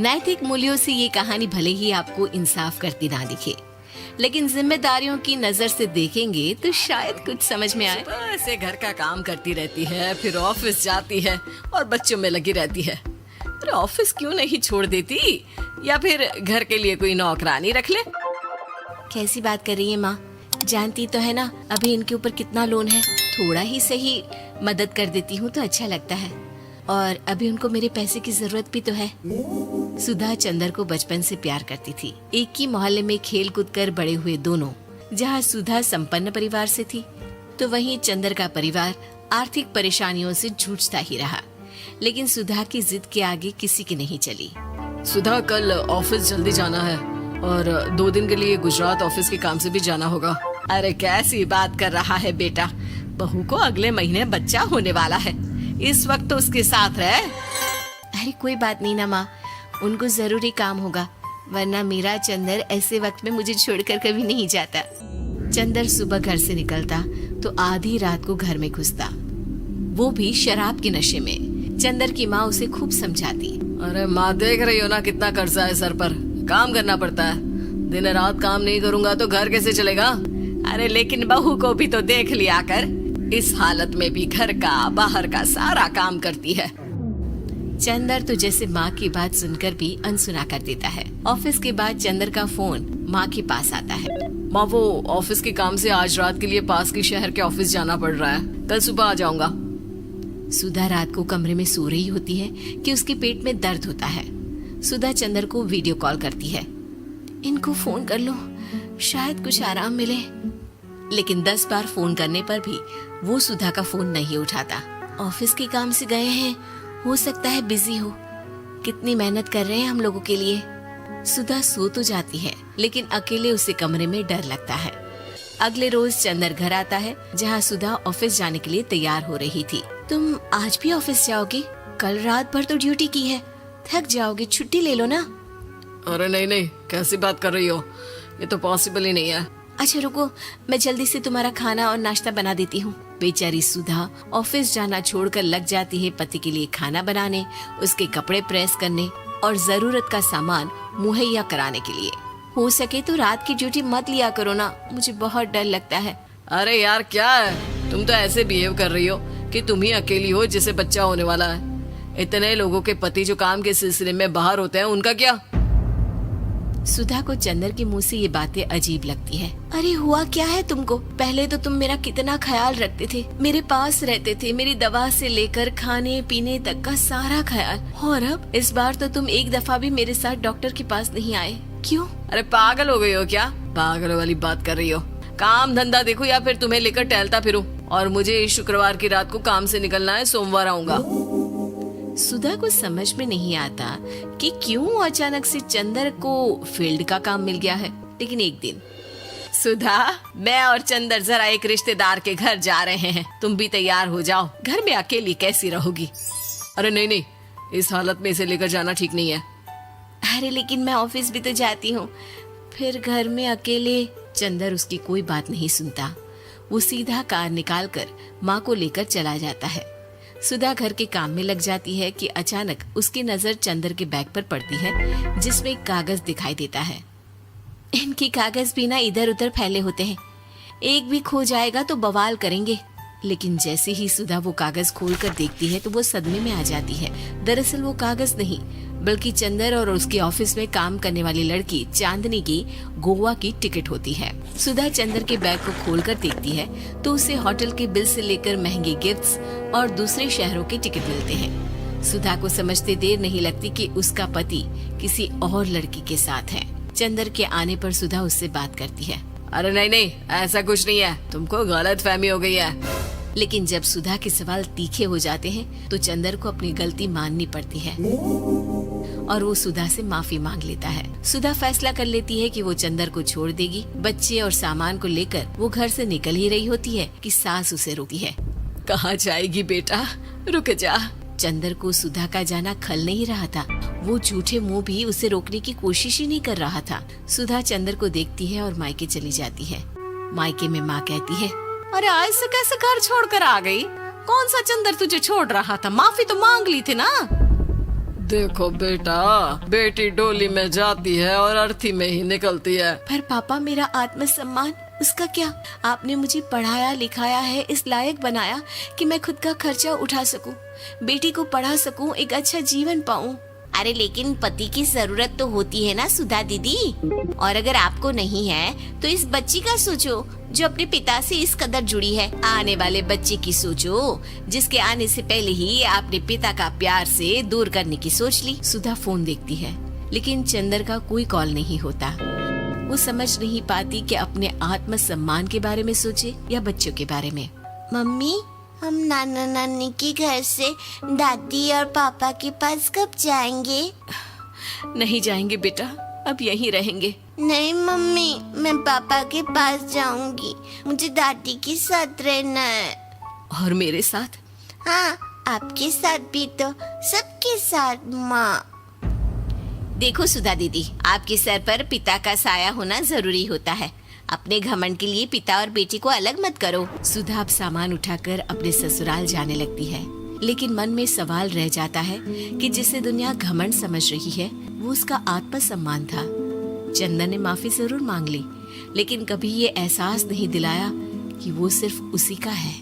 नैतिक मूल्यों से ये कहानी भले ही आपको इंसाफ करती ना दिखे, लेकिन जिम्मेदारियों की नजर से देखेंगे तो शायद कुछ समझ में आए। सुबह से घर का काम करती रहती है, फिर ऑफिस जाती है और बच्चों में लगी रहती है। अरे ऑफिस क्यों नहीं छोड़ देती, या फिर घर के लिए कोई नौकरानी रख ले। कैसी बात कर रही है माँ? जानती तो है ना अभी इनके ऊपर कितना लोन है। थोड़ा ही सही मदद कर देती हूँ तो अच्छा लगता है, और अभी उनको मेरे पैसे की जरूरत भी तो है। सुधा चंदर को बचपन से प्यार करती थी। एक ही मोहल्ले में खेल कूद कर बड़े हुए दोनों। जहाँ सुधा संपन्न परिवार से थी तो वहीं चंदर का परिवार आर्थिक परेशानियों से जूझता ही रहा। लेकिन सुधा की जिद के आगे किसी की नहीं चली। सुधा, कल ऑफिस जल्दी जाना है और 2 दिन के लिए गुजरात ऑफिस के काम से भी जाना होगा। अरे कैसी बात कर रहा है बेटा, बहू को अगले महीने बच्चा होने वाला है, इस वक्त तो उसके साथ रहे। अरे कोई बात नहीं ना माँ, उनको जरूरी काम होगा, वरना मेरा चंदर ऐसे वक्त में मुझे छोड़कर कभी नहीं जाता। चंदर सुबह घर से निकलता तो आधी रात को घर में घुसता, वो भी शराब के नशे में। चंदर की माँ उसे खूब समझाती। अरे माँ, देख रही हो ना कितना कर्जा है सर पर, काम करना पड़ता है। दिन रात काम नहीं करूँगा तो घर कैसे चलेगा। अरे लेकिन बहू को भी तो देख लिया कर, इस हालत में भी घर का बाहर का सारा काम करती है। चंदर तो जैसे माँ की बात सुनकर भी अनसुना कर देता है। ऑफिस के बाद चंदर का फोन माँ के पास आता है। माँ, वो ऑफिस के काम से आज रात के लिए पास के शहर के ऑफिस जाना पड़ रहा है, कल सुबह आ जाऊंगा। सुधा रात को कमरे में सो रही होती है कि उसके पेट में दर्द होता है। सुधा चंदर को वीडियो कॉल करती है। इनको फोन कर लो, शायद कुछ आराम मिले। लेकिन 10 बार फोन करने पर भी वो सुधा का फोन नहीं उठाता। ऑफिस के काम से गए हैं, हो सकता है बिजी हो। कितनी मेहनत कर रहे हैं हम लोगों के लिए। सुधा सो तो जाती है, लेकिन अकेले उसे कमरे में डर लगता है। अगले रोज चंदर घर आता है, जहाँ सुधा ऑफिस जाने के लिए तैयार हो रही थी। तुम आज भी ऑफिस जाओगे? कल रात भर तो ड्यूटी की है, थक जाओगे, छुट्टी ले लो ना। अरे नहीं नहीं, कैसी बात कर रही हो, ये तो पॉसिबल ही नहीं है। अच्छा रुको, मैं जल्दी से तुम्हारा खाना और नाश्ता बना देती हूँ। बेचारी सुधा ऑफिस जाना छोड़कर लग जाती है पति के लिए खाना बनाने, उसके कपड़े प्रेस करने और जरूरत का सामान मुहैया कराने के लिए। हो सके तो रात की ड्यूटी मत लिया करो ना, मुझे बहुत डर लगता है। अरे यार क्या है, तुम तो ऐसे बिहेव कर रही हो कि तुम ही अकेली हो जिसे बच्चा होने वाला है। इतने लोगों के पति जो काम के सिलसिले में बाहर होते हैं, उनका क्या? सुधा को चंदर के मुंह से ये बातें अजीब लगती है। अरे हुआ क्या है तुमको? पहले तो तुम मेरा कितना ख्याल रखते थे, मेरे पास रहते थे, मेरी दवा से लेकर खाने पीने तक का सारा ख्याल। और अब इस बार तो तुम एक दफा भी मेरे साथ डॉक्टर के पास नहीं आए, क्यों? अरे पागल हो गई हो क्या? पागल वाली बात कर रही हो। काम धंधा देखो या फिर तुम्हें लेकर टहलता फिरूं। और मुझे शुक्रवार की रात को काम से निकलना है, सोमवार आऊंगा। सुधा को समझ में नहीं आता कि क्यों अचानक से चंदर को फील्ड का काम मिल गया है। लेकिन एक दिन, सुधा, मैं और चंदर जरा एक रिश्तेदार के घर जा रहे हैं, तुम भी तैयार हो जाओ, घर में अकेली कैसी रहोगी। अरे नहीं नहीं, इस हालत में इसे लेकर जाना ठीक नहीं है। अरे लेकिन मैं ऑफिस भी तो जाती हूँ, फिर घर में अकेले। चंदर उसकी कोई बात नहीं सुनता। वो सीधा कार निकालकर माँ को लेकर चला जाता है। सुधा घर के काम में लग जाती है कि अचानक उसकी नजर चंदर के बैग पर पड़ती है, जिसमें एक कागज दिखाई देता है। इनके कागज भी ना इधर उधर फैले होते हैं, एक भी खो जाएगा तो बवाल करेंगे। लेकिन जैसे ही सुधा वो कागज खोलकर देखती है तो वो सदमे में आ जाती है। दरअसल वो कागज नहीं, बल्कि चंदर और उसके ऑफिस में काम करने वाली लड़की चांदनी की गोवा की टिकट होती है। सुधा चंदर के बैग को खोलकर देखती है तो उसे होटल के बिल से लेकर महंगे गिफ्ट्स और दूसरे शहरों के टिकट मिलते हैं। सुधा को समझते देर नहीं लगती कि उसका पति किसी और लड़की के साथ है। चंदर के आने पर सुधा उससे बात करती है। अरे नहीं नहीं, ऐसा कुछ नहीं है, तुमको गलत फहमी हो गई है। लेकिन जब सुधा के सवाल तीखे हो जाते हैं तो चंदर को अपनी गलती माननी पड़ती है और वो सुधा से माफी मांग लेता है। सुधा फैसला कर लेती है कि वो चंदर को छोड़ देगी। बच्चे और सामान को लेकर वो घर से निकल ही रही होती है कि सास उसे रोकती है। कहाँ जाएगी बेटा, रुक जा। चंदर को सुधा का जाना खल नहीं रहा था। वो झूठे मुंह भी उसे रोकने की कोशिश ही नहीं कर रहा था। सुधा चंदर को देखती है और मायके चली जाती है। मायके में माँ कहती है, अरे आज से कैसे घर छोड़कर आ गई? कौन सा चंदर तुझे छोड़ रहा था? माफी तो मांग ली थी ना। देखो बेटा, बेटी डोली में जाती है और अर्थी में ही निकलती है। पर पापा, मेरा आत्मसम्मान, उसका क्या? आपने मुझे पढ़ाया लिखाया है, इस लायक बनाया कि मैं खुद का खर्चा उठा सकूं, बेटी को पढ़ा सकूं, एक अच्छा जीवन पाऊं। अरे लेकिन पति की जरूरत तो होती है ना सुधा दीदी, और अगर आपको नहीं है तो इस बच्ची का सोचो जो अपने पिता से इस कदर जुड़ी है। आने वाले बच्चे की सोचो जिसके आने से पहले ही आपने पिता का प्यार से दूर करने की सोच ली। सुधा फोन देखती है लेकिन चंदर का कोई कॉल नहीं होता। वो समझ नहीं पाती कि अपने आत्मसम्मान के बारे में सोचे या बच्चों के बारे में। मम्मी, हम नाना नानी के घर से दादी और पापा के पास कब जाएंगे? नहीं जाएंगे बेटा, अब यहीं रहेंगे। नहीं मम्मी, मैं पापा के पास जाऊंगी, मुझे दादी के साथ रहना है। और मेरे साथ? हाँ, आपके साथ भी तो, सबके साथ माँ। देखो सुधा दीदी, आपके सर पर पिता का साया होना जरूरी होता है। अपने घमंड के लिए पिता और बेटी को अलग मत करो। सुधा अब सामान उठाकर अपने ससुराल जाने लगती है, लेकिन मन में सवाल रह जाता है कि जिसे दुनिया घमंड समझ रही है वो उसका आत्मसम्मान था। चंदन ने माफी जरूर मांग ली, लेकिन कभी ये एहसास नहीं दिलाया कि वो सिर्फ उसी का है।